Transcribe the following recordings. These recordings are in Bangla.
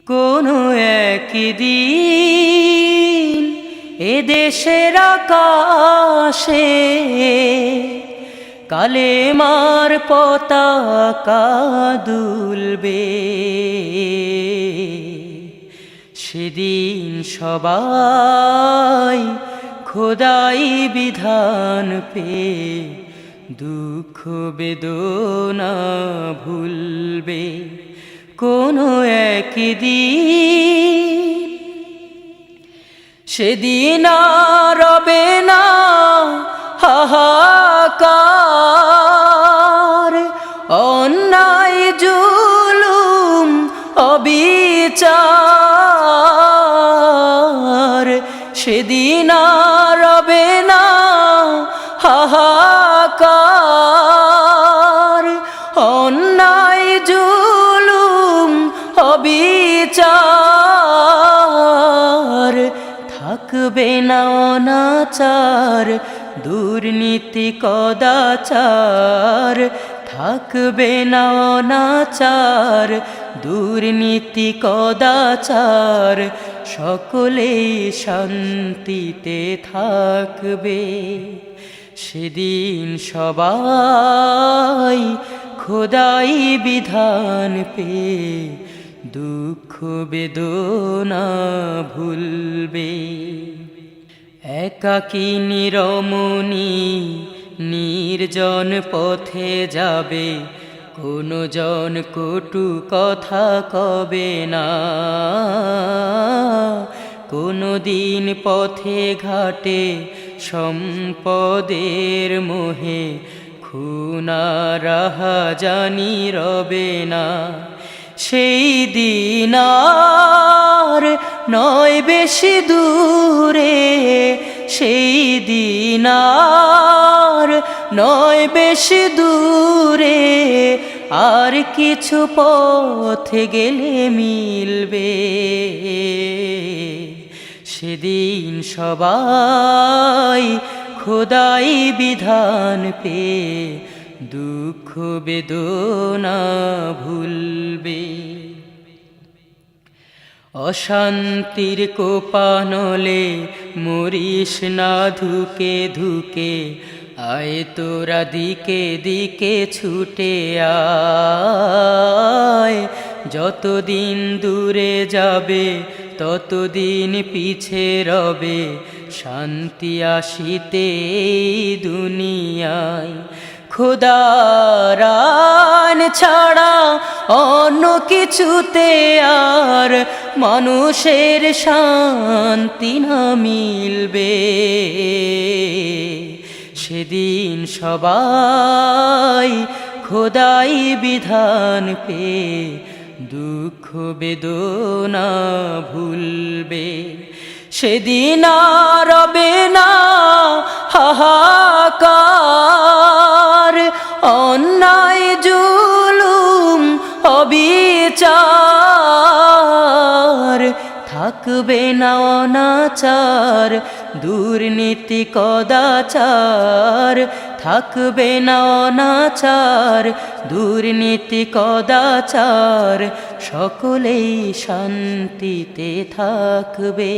কোনো একদিন এদেশের আকাশে কালেমার পতাকা দুলবে। সেদিন সবাই খোদাই বিধান পেয়ে দুঃখ বেদনা ভুলবে। কোনো একদিন সেদিন আর রবে না হাহাকার, অন্যায় জুলুম অবিচার। সেদিন আর রবে না হাহাকার, অন্যায় জুলুম অবিচার। থাকবে না অনাচার, দুর্নীতি কদাচার। থাকবে না অনাচার, দুর্নীতি কদাচার। সকলেই শান্তিতে থাকবে। সেদিন সবাই খোদাই বিধান পেয়ে দুঃখ বেদনা ভুলবে। একাকিনী রমণী নির্জন পথে যাবে, কোনো জন কটু কথা কবে না। কোনো দিন পথে ঘাটে সম্পদের মোহে খুনা রাহাজানি রবে না। সেই দিন আর নয় বেশি দূরে, সেই দিন আর নয় বেশি দূরে। আর কিছু পথ গেলে মিলবে। সেদিন সবাই খোদাই বিধান পেয়ে দুঃখ বেদনা ভুলবে। অশান্তির কোপানলে মরিস না ধুকে ধুকে, আয় তোরা দিকে দিকে ছুটে আয়। যতদিন দূরে যাবে ততদিন পিছে রবে, শান্তি আসিতে দুনিয়ায়। খোদার আইন ছাড়া অন্য কিছুতে আর মানুষের শান্তি না মিলবে। সেদিন সবাই খোদাই বিধান পেয়ে দুঃখ বেদনা ভুলবে। সেদিন আর রবে না হাহাকার, অন্যায় জুলুম অবিচার। থাকবে না অনাচার, দুর্নীতি কদাচার। থাকবে না অনাচার, দুর্নীতি কদাচার। সকলেই শান্তিতে থাকবে।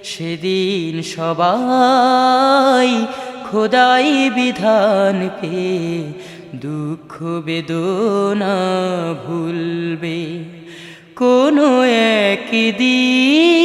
সেদিন সবাই খোদাই বিধান পেয়ে দুঃখ বেদনা ভুলবে। কোনো একদিন